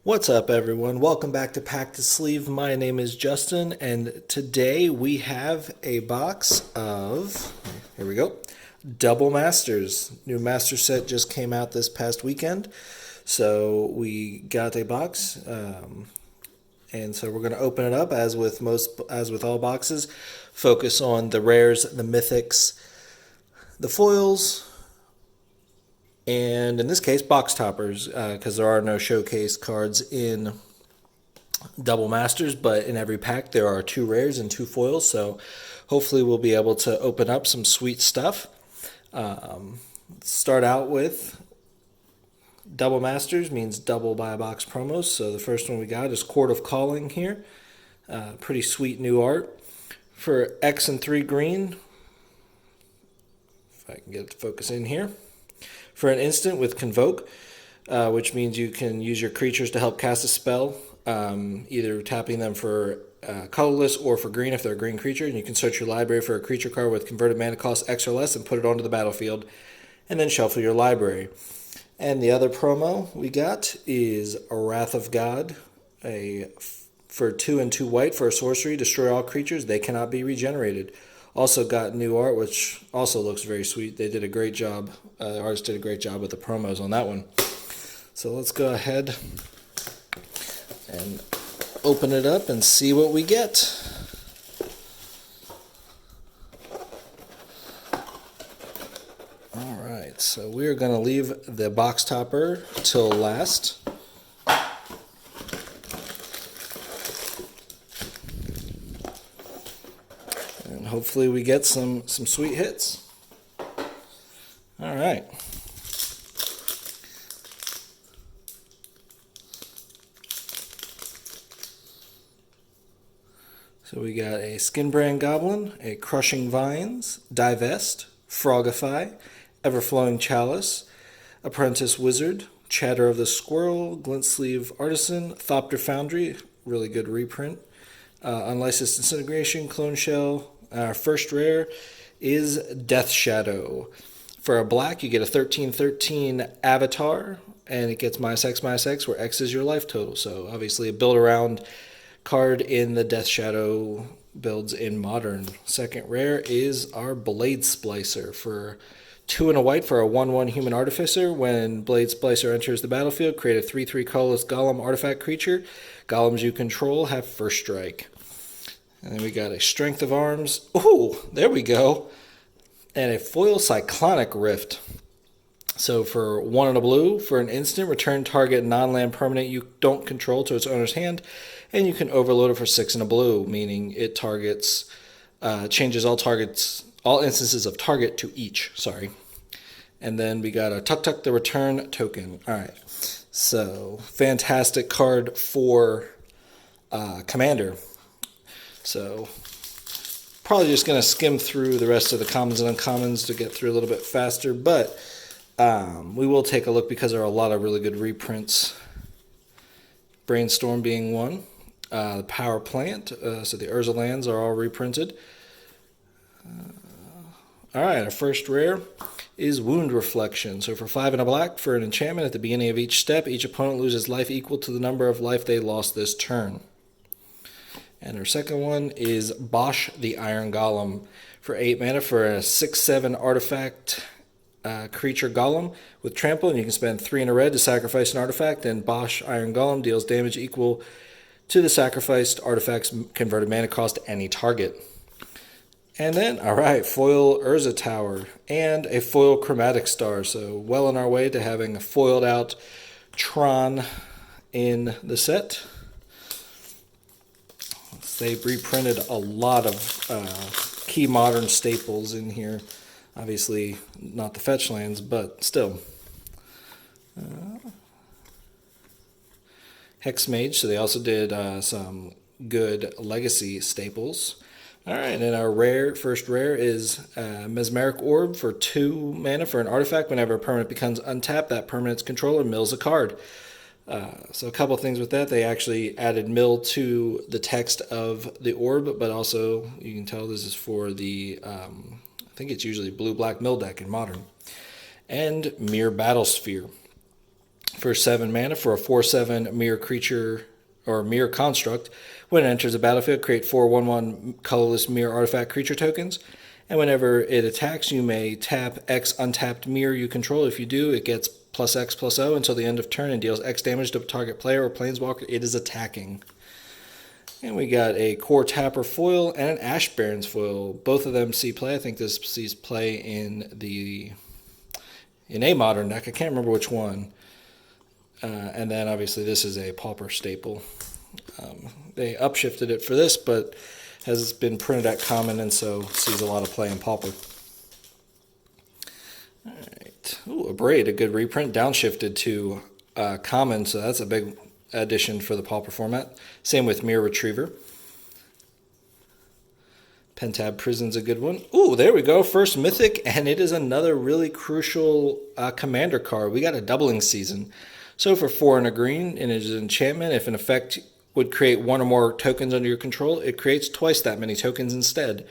What's up, everyone? Welcome back to PackToSleeve. My name is Justin, and today we have a box of, here we go, Double Masters. New Master set just came out this past weekend, so we got a box, and so we're going to open it up as with all boxes. Focus on the rares, the mythics, the foils, and in this case, box toppers, because there are no showcase cards in Double Masters, but in every pack there are 2 rares and 2 foils, so hopefully we'll be able to open up some sweet stuff. Start out with Double Masters, means double buy a box promos, so the first one we got is Court of Calling here. Pretty sweet new art. For X and 3 green, if I can get it to focus in here. For an instant with Convoke, which means you can use your creatures to help cast a spell, either tapping them for colorless or for green if they're a green creature, and you can search your library for a creature card with converted mana cost X or less and put it onto the battlefield, and then shuffle your library. And the other promo we got is a Wrath of God, for 2 and 2 white for a sorcery, destroy all creatures, they cannot be regenerated. Also got new art, which also looks very sweet. They did a great job. The artist did a great job with the promos on that one. So let's go ahead and open it up and see what we get. All right, so we're going to leave the box topper till last. And hopefully we get some sweet hits. All right. So we got a Skinbrand Goblin, a Crushing Vines, Divest, Frogify, Everflowing Chalice, Apprentice Wizard, Chatter of the Squirrel, Glint-Sleeve Artisan, Thopter Foundry, really good reprint, Unlicensed Disintegration, Clone Shell. Our first rare is Death Shadow. For a black, you get a 13/13 Avatar, and it gets -X, where X is your life total. So obviously a build-around card in the Death Shadow builds in Modern. Second rare is our Blade Splicer. For 2 and a white for a 1/1 Human Artificer. When Blade Splicer enters the battlefield, create a 3/3 colorless Golem artifact creature. Golems you control have first strike. And then we got a Strength of Arms. Ooh, there we go. And a foil Cyclonic Rift. So for 1 and a blue, for an instant, return target non-land permanent you don't control to its owner's hand, and you can overload it for 6 and a blue, meaning it targets, changes all instances of target to each. Sorry. And then we got a Tuk the Return token. All right. So fantastic card for Commander. So probably just going to skim through the rest of the commons and uncommons to get through a little bit faster, but we will take a look because there are a lot of really good reprints. Brainstorm being one. The Power Plant, so the Urza lands are all reprinted. All right, our first rare is Wound Reflection. So for 5 and a black, for an enchantment, at the beginning of each step, each opponent loses life equal to the number of life they lost this turn. And our second one is Bosch the Iron Golem. For 8 mana, for a 6/7 artifact creature golem with trample, and you can spend 3 in a red to sacrifice an artifact, and Bosch Iron Golem deals damage equal to the sacrificed artifact's converted mana cost to any target. And then, all right, foil Urza Tower and a foil Chromatic Star. So well on our way to having a foiled out Tron in the set. They've reprinted a lot of key Modern staples in here. Obviously, not the fetch lands, but still. Hexmage, so they also did some good Legacy staples. All right, and our first rare is Mesmeric Orb. For 2 mana for an artifact. Whenever a permanent becomes untapped, that permanent's controller mills a card. So a couple things with that. They actually added mill to the text of the orb, but also you can tell this is for the, I think it's usually blue-black mill deck in Modern. And Mere Battlesphere. For 7 mana for a 4/7 mirror creature or mirror construct. When it enters the battlefield, create 4 1/1 colorless mirror artifact creature tokens. And whenever it attacks, you may tap X untapped mirror you control. If you do, it gets +X/+O until the end of turn and deals X damage to target player or planeswalker it is attacking. And we got a Core Tapper foil and an Ash Barrens foil. Both of them see play. I think this sees play in a modern deck. I can't remember which one. And then obviously this is a Pauper staple. They upshifted it for this, but has been printed at common and so sees a lot of play in Pauper. All right. Ooh, a Braid, a good reprint, downshifted to common, so that's a big addition for the Pauper format. Same with Mirror Retriever. Pentab Prison's a good one. Ooh, there we go. First Mythic, and it is another really crucial commander card. We got a doubling season. So for 4 and a green, and it is an enchantment, if an effect would create 1 or more tokens under your control, it creates twice that many tokens instead.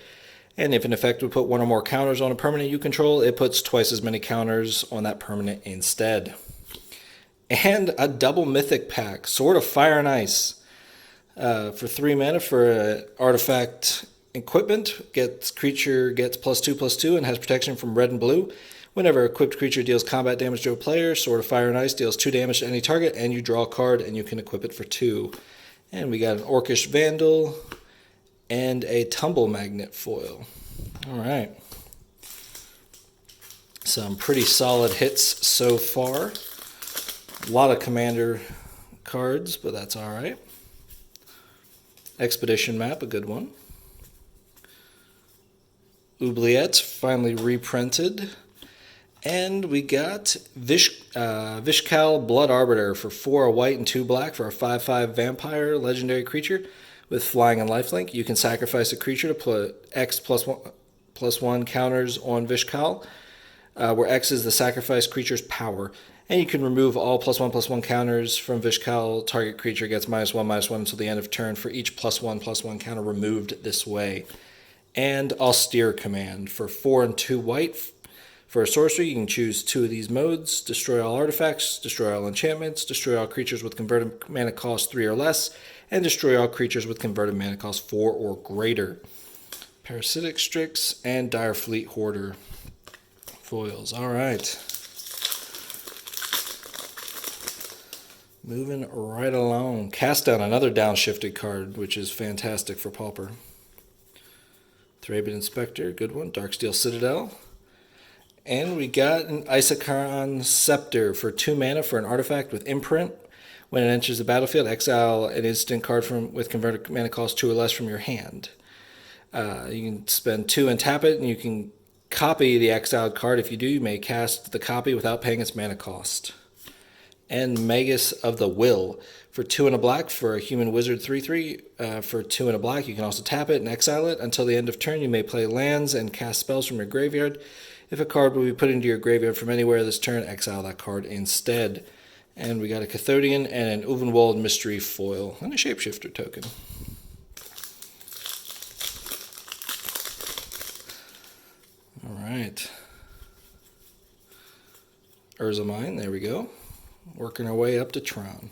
And if an effect would put 1 or more counters on a permanent you control, it puts twice as many counters on that permanent instead. And a double Mythic pack, Sword of Fire and Ice. For 3 mana for artifact equipment, creature gets +2/+2 and has protection from red and blue. Whenever an equipped creature deals combat damage to a player, Sword of Fire and Ice deals 2 damage to any target, and you draw a card, and you can equip it for 2. And we got an Orcish Vandal and a Tumble Magnet foil. All right. Some pretty solid hits so far. A lot of commander cards, but that's all right. Expedition Map, a good one. Oubliette, finally reprinted. And we got Vishkal Blood Arbiter for 4 white and 2 black for a 5/5 vampire legendary creature with flying and lifelink. You can sacrifice a creature to put X +1 counters on Vishkal, where X is the sacrificed creature's power. And you can remove all +1/+1 counters from Vishkal. Target creature gets -1/-1 until the end of turn for each +1/+1 counter removed this way. And Austere Command for 4 and 2 white. For a sorcery, you can choose 2 of these modes: destroy all artifacts, destroy all enchantments, destroy all creatures with converted mana cost 3 or less, and destroy all creatures with converted mana cost 4 or greater. Parasitic Strix and Direfleet Hoarder foils. All right. Moving right along. Cast Down, another downshifted card, which is fantastic for Pauper. Thraben Inspector, good one. Darksteel Citadel. And we got an Issachar Scepter for 2 mana for an artifact with imprint. When it enters the battlefield, exile an instant card with converted mana cost 2 or less from your hand. You can spend 2 and tap it, and you can copy the exiled card. If you do, you may cast the copy without paying its mana cost. And Magus of the Will for 2 and a black for a human wizard 3/3. For 2 and a black, you can also tap it and exile it. Until the end of turn, you may play lands and cast spells from your graveyard. If a card will be put into your graveyard from anywhere this turn, exile that card instead. And we got a Cathodian and an Uvenwald Mystery foil and a Shapeshifter token. All right. Urzamine, there we go. Working our way up to Tron.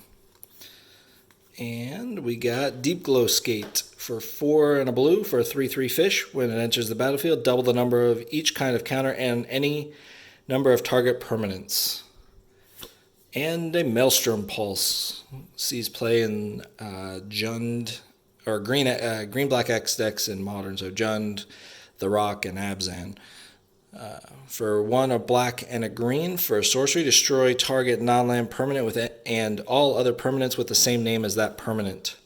And we got Deep Glow Skate for 4 and a blue for a 3/3 fish. When it enters the battlefield, double the number of each kind of counter and any number of target permanents. And a Maelstrom Pulse sees play in Jund or green black X decks in Modern. So Jund, The Rock, and Abzan. For 1, a black and a green. For a sorcery, destroy target non-land permanent with it and all other permanents with the same name as that permanent.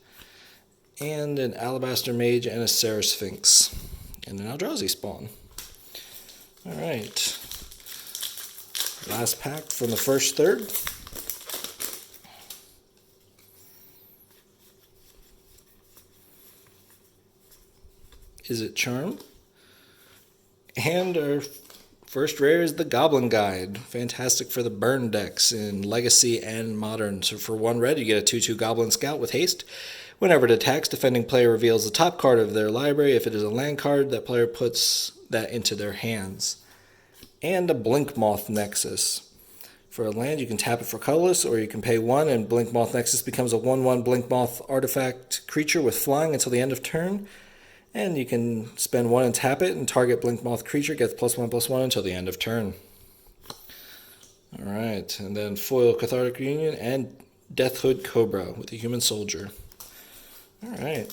And an Alabaster Mage and a Sarah Sphinx. And an Eldrazi Spawn. Alright. Last pack from the first third. Is it Charm? And our first rare is the Goblin Guide. Fantastic for the burn decks in Legacy and Modern. So for 1 red, you get a 2/2 Goblin Scout with haste. Whenever it attacks, defending player reveals the top card of their library. If it is a land card, that player puts that into their hands. And a Blink Moth Nexus. For a land, you can tap it for colorless, or you can pay 1 and Blink Moth Nexus becomes a 1/1 Blink Moth artifact creature with flying until the end of turn. And you can spend 1 and tap it, and target Blink Moth creature gets +1/+1 until the end of turn. Alright, and then foil Cathartic Reunion and Deathhood Cobra with a human soldier. Alright.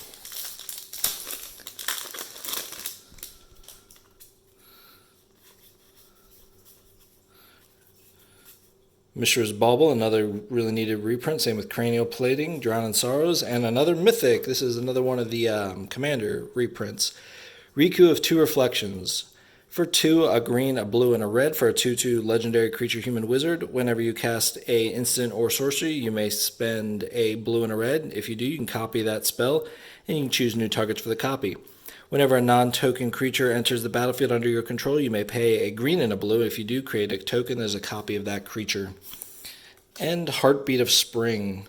Mishra's Bauble, another really needed reprint. Same with Cranial Plating, Drown in Sorrows, and another Mythic. This is another one of the Commander reprints. Riku of Two Reflections. For 2, a green, a blue, and a red. For a 2/2 legendary creature human wizard. Whenever you cast a instant or sorcery, you may spend a blue and a red. If you do, you can copy that spell, and you can choose new targets for the copy. Whenever a non-token creature enters the battlefield under your control, you may pay a green and a blue. If you do create a token, there's a copy of that creature. And Heartbeat of Spring.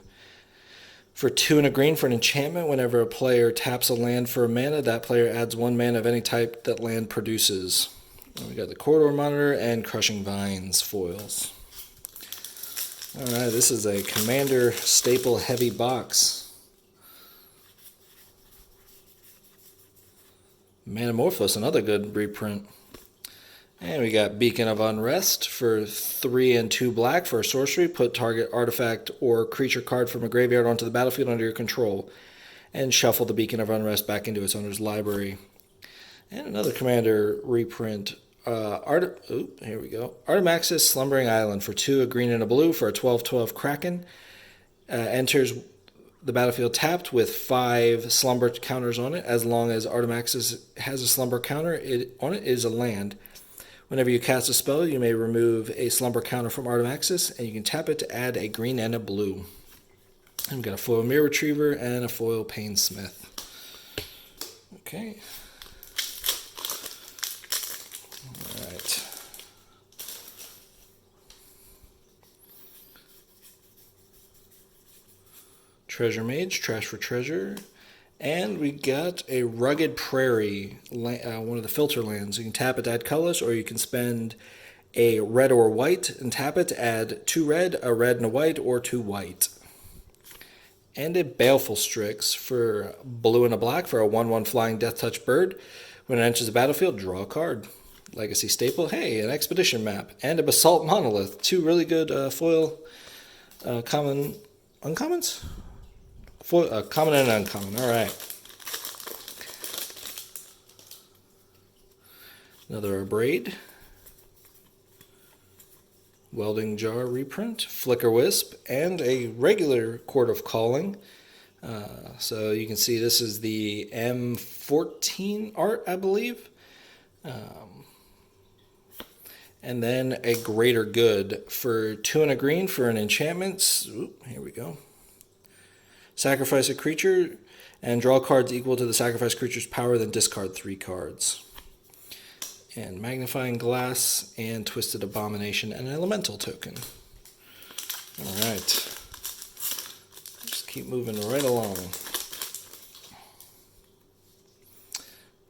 For 2 and a green for an enchantment, whenever a player taps a land for a mana, that player adds 1 mana of any type that land produces. And we got the Corridor Monitor and Crushing Vines foils. Alright, this is a Commander staple heavy box. Manamorphose, another good reprint. And we got Beacon of Unrest for 3 and 2 black for a sorcery. Put target artifact or creature card from a graveyard onto the battlefield under your control. And shuffle the Beacon of Unrest back into its owner's library. And another Commander reprint. Here we go. Artemaxis Slumbering Island for 2, a green and a blue for a 12/12 Kraken. Enters the battlefield tapped with 5 slumber counters on it. As long as Artemaxis has a slumber counter on it is a land. Whenever you cast a spell, you may remove a slumber counter from Artemaxis, and you can tap it to add a green and a blue. And we've got a foil Mirror Retriever and a foil Painsmith. Okay. Alright. Treasure Mage, Trash for Treasure. And we got a Rugged Prairie, one of the filter lands. You can tap it to add colors, or you can spend a red or white and tap it to add 2 red, a red and a white, or 2 white. And a Baleful Strix for blue and a black for a 1/1 flying Death Touch bird. When it enters the battlefield, draw a card. Legacy staple, hey, an Expedition map. And a Basalt Monolith. 2 really good foil uncommons? Common and uncommon. All right. Another Abrade. Welding Jar reprint. Flicker Wisp. And a regular Court of Calling. So you can see this is the M14 art, I believe. And then a Greater Good for 2 and a green for an enchantment. Here we go. Sacrifice a creature and draw cards equal to the sacrificed creature's power, then discard 3 cards. And Magnifying Glass and Twisted Abomination and an Elemental token. Alright. Just keep moving right along.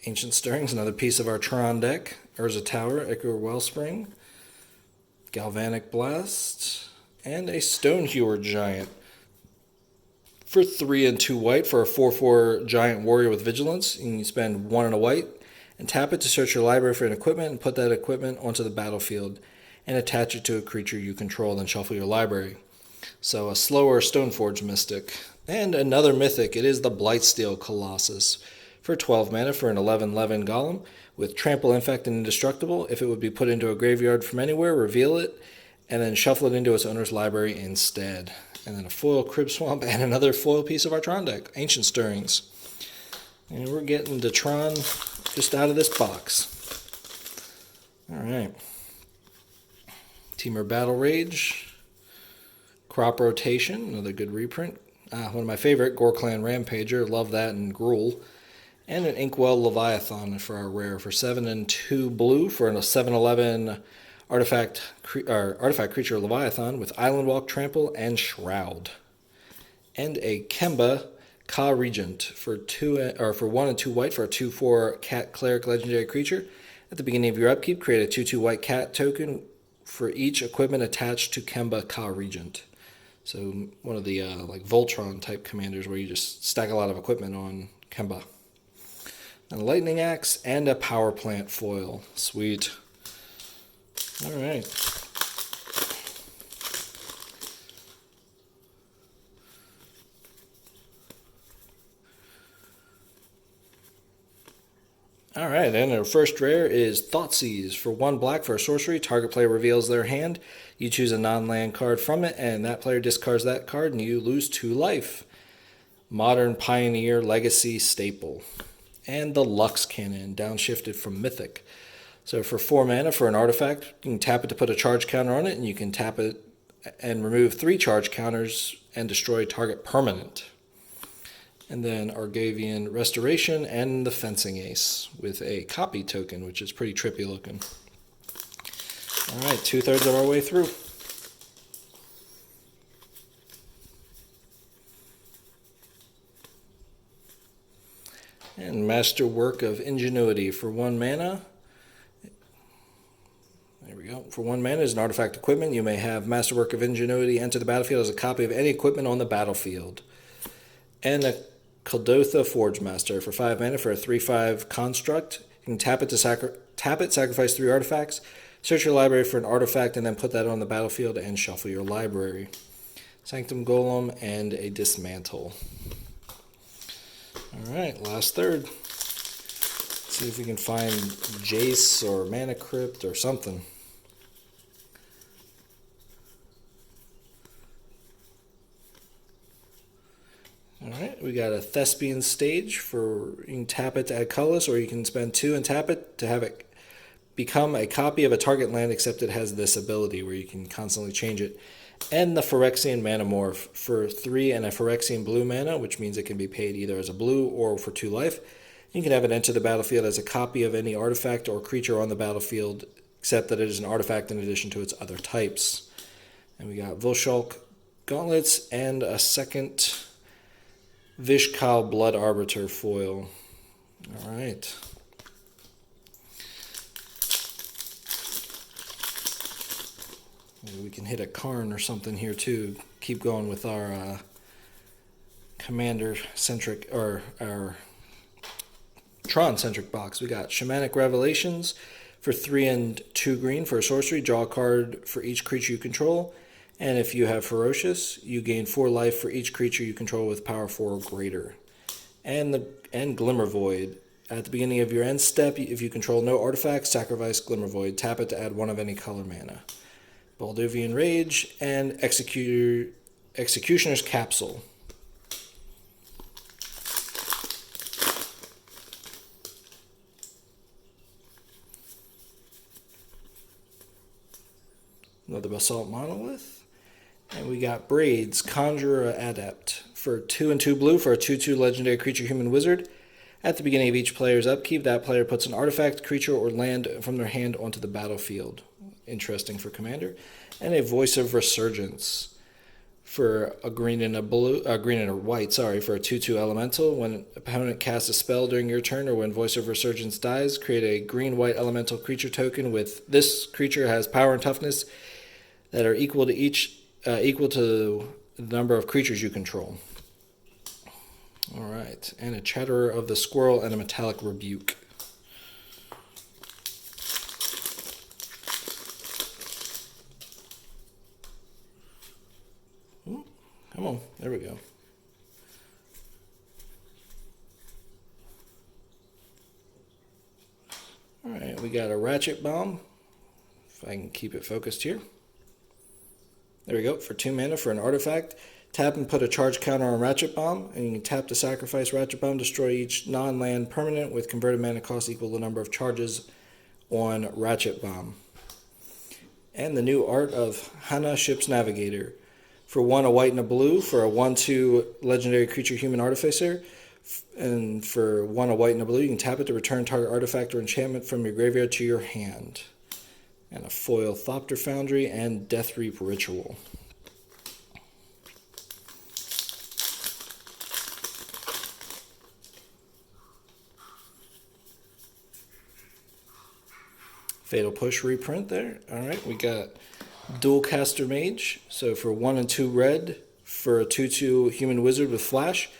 Ancient Stirrings, another piece of our Tron deck. Urza Tower, Ichor Wellspring, Galvanic Blast, and a Stonehewer Giant. For 3 and 2 white for a 4/4 Giant Warrior with Vigilance. You can spend 1 and a white and tap it to search your library for an equipment and put that equipment onto the battlefield and attach it to a creature you control, then shuffle your library. So a slower Stoneforge Mystic. And another Mythic, it is the Blightsteel Colossus. For 12 mana for an 11/11 Golem with Trample, Infect, and Indestructible. If it would be put into a graveyard from anywhere, reveal it, and then shuffle it into its owner's library instead. And then a foil Crib Swamp and another foil piece of our Tron deck, Ancient Stirrings. And we're getting to Tron just out of this box. Alright. Temur Battle Rage. Crop Rotation, another good reprint. One of my favorite, Gorklan Rampager, love that, and Gruul. And an Inkwell Leviathan for our rare for 7 and 2 blue for a 7/11 artifact creature Leviathan with Island Walk, Trample, and Shroud. And a Kemba Ka Regent for 1 and 2 white for a 2/4 Cat Cleric legendary creature. At the beginning of your upkeep, create a 2/2 white cat token for each equipment attached to Kemba Ka Regent. So one of the like Voltron type commanders where you just stack a lot of equipment on Kemba. And a lightning axe and a power plant foil. Sweet. All right. All right, and our first rare is Thoughtseize. For 1 black for a sorcery, target player reveals their hand. You choose a non-land card from it, and that player discards that card, and you lose 2 life. Modern Pioneer Legacy staple. And the Lux Cannon, downshifted from Mythic. So for 4 mana for an artifact, you can tap it to put a charge counter on it, and you can tap it and remove 3 charge counters and destroy target permanent. And then Argavian Restoration and the Fencing Ace with a copy token, which is pretty trippy looking. All right, 2/3 of our way through. And Masterwork of Ingenuity for 1 mana. There we go. For 1 mana is an artifact equipment. You may have Masterwork of Ingenuity enter the battlefield as a copy of any equipment on the battlefield. And a Kuldotha Forge Master for 5 mana for a 3/5 construct. You can tap it, sacrifice 3 artifacts, search your library for an artifact, and then put that on the battlefield and shuffle your library. Sanctum Golem and a Dismantle. All right, last third. Let's see if we can find Jace or Mana Crypt or something. Alright, we got a Thespian Stage for, you can tap it to add colorless, or you can spend 2 and tap it to have it become a copy of a target land, except it has this ability where you can constantly change it. And the Phyrexian Manamorph for 3 and a Phyrexian blue mana, which means it can be paid either as a blue or for 2 life. You can have it enter the battlefield as a copy of any artifact or creature on the battlefield, except that it is an artifact in addition to its other types. And we got Volshulk Gauntlets and a second Vishkal Blood Arbiter foil. All right. Maybe we can hit a Karn or something here too. Keep going with our commander-centric, or our Tron-centric box. We got Shamanic Revelations for 3 and 2 green for a sorcery. Draw a card for each creature you control. And if you have Ferocious, you gain 4 life for each creature you control with power 4 or greater. And Glimmer Void. At the beginning of your end step, if you control no artifacts, sacrifice Glimmer Void. Tap it to add 1 of any color mana. Baldovian Rage and Executioner's Capsule. Another Basalt Monolith. And we got Braids, Conjurer Adept for 2 and 2 blue for a 2/2 legendary creature human wizard. At the beginning of each player's upkeep, that player puts an artifact, creature, or land from their hand onto the battlefield. Interesting for commander. And a Voice of Resurgence for a green and a white, for a 2/2 elemental. When an opponent casts a spell during your turn, or when Voice of Resurgence dies, create a green-white elemental creature token with this creature has power and toughness that are equal to the number of creatures you control. All right, and a Chatterer of the Squirrel and a Metallic Rebuke. Ooh, come on, there we go. All right, we got a Ratchet Bomb. If I can keep it focused here. There we go, for 2 mana for an artifact. Tap and put a charge counter on Ratchet Bomb, and you can tap to sacrifice Ratchet Bomb, destroy each non-land permanent with converted mana cost equal to the number of charges on Ratchet Bomb. And the new art of Hana Ship's Navigator. For 1, a white and a blue, for a 1/2 legendary creature human artificer. And for 1, a white and a blue, you can tap it to return target artifact or enchantment from your graveyard to your hand. And a foil Thopter Foundry and Deathreap Ritual. Fatal Push reprint there. All right, we got Dual Caster Mage. So for 1 and 2 red, for a 2/2 human wizard with flash,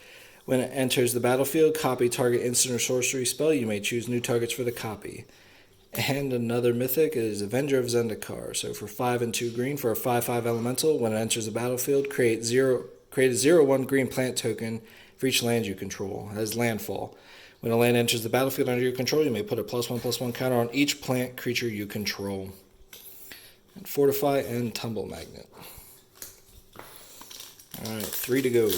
when it enters the battlefield, copy target instant or sorcery spell. You may choose new targets for the copy. And another mythic is Avenger of Zendikar. So for 5 and 2 green, for a 5/5 elemental, when it enters the battlefield, create a 0/1 green plant token for each land you control. It has landfall. When a land enters the battlefield under your control, you may put a +1/+1 counter on each plant creature you control. And Fortify and Tumble Magnet. Alright, 3 to go.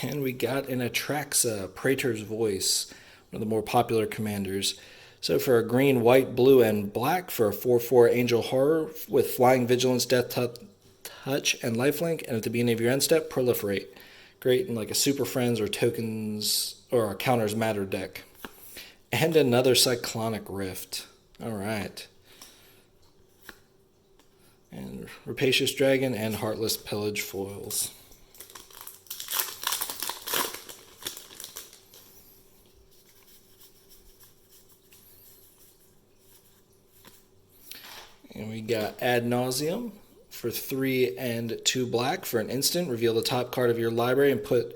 And we got an Atraxa, Praetor's Voice, one of the more popular commanders. So for a green, white, blue, and black, for a 4/4 Angel Horror with Flying Vigilance, Death Touch, and Lifelink, and at the beginning of your end step, Proliferate. Great in like a Super Friends or Tokens or a Counters Matter deck. And another Cyclonic Rift. Alright. And Rapacious Dragon and Heartless Pillage foils. And we got Ad Nauseam for 3 and 2 black. For an instant, reveal the top card of your library and put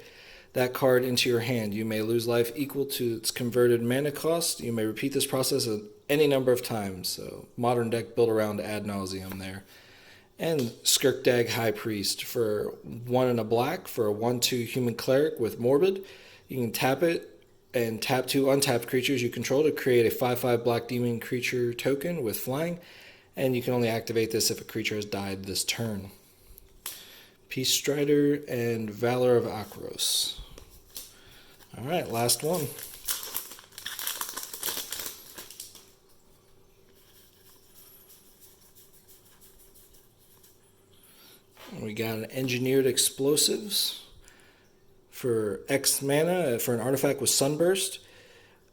that card into your hand. You may lose life equal to its converted mana cost. You may repeat this process any number of times. So modern deck built around Ad Nauseam there. And Skirkdag High Priest for 1 and a black. For a 1/2 human cleric with Morbid. You can tap it and tap 2 untapped creatures you control to create a 5/5 black demon creature token with flying. And you can only activate this if a creature has died this turn. Peace Strider and Valor of Akros. Alright, last one. We got an Engineered Explosives for X mana for an artifact with Sunburst.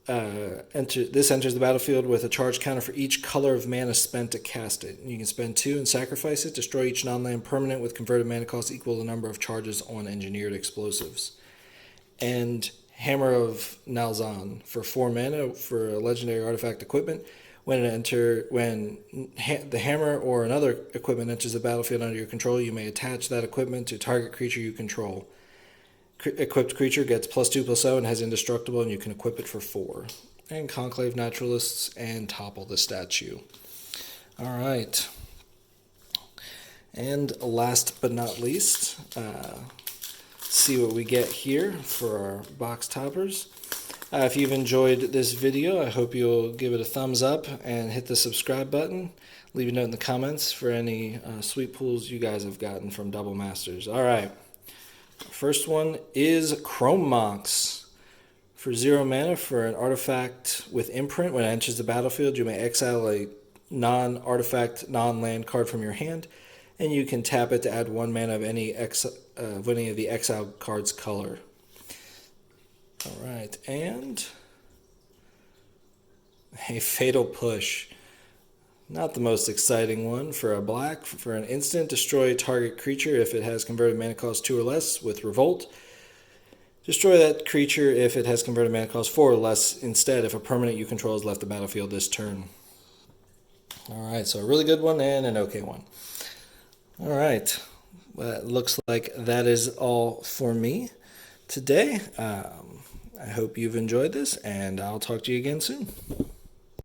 This enters the battlefield with a charge counter for each color of mana spent to cast it. You can spend 2 and sacrifice it. Destroy each non-land permanent with converted mana cost equal to the number of charges on Engineered Explosives. And Hammer of Nalzan for 4 mana for a legendary artifact equipment. When the hammer or another equipment enters the battlefield under your control, you may attach that equipment to target creature you control. Equipped creature gets +2/+0 and has indestructible, and you can equip it for 4. And Conclave Naturalists and Topple the Statue. Alright. And last but not least, see what we get here for our box toppers. If you've enjoyed this video, I hope you'll give it a thumbs up and hit the subscribe button. Leave a note in the comments for any sweet pulls you guys have gotten from Double Masters. Alright. First one is Chrome Mox. For 0 mana, for an artifact with imprint, when it enters the battlefield, you may exile a non-artifact, non-land card from your hand, and you can tap it to add 1 mana of any of the exiled card's color. Alright, and a Fatal Push. Not the most exciting one. For a black, for an instant, destroy target creature if it has converted mana cost 2 or less with Revolt. Destroy that creature if it has converted mana cost 4 or less instead if a permanent you control has left the battlefield this turn. Alright, so a really good one and an okay one. Alright, well, it looks like that is all for me today. I hope you've enjoyed this, and I'll talk to you again soon.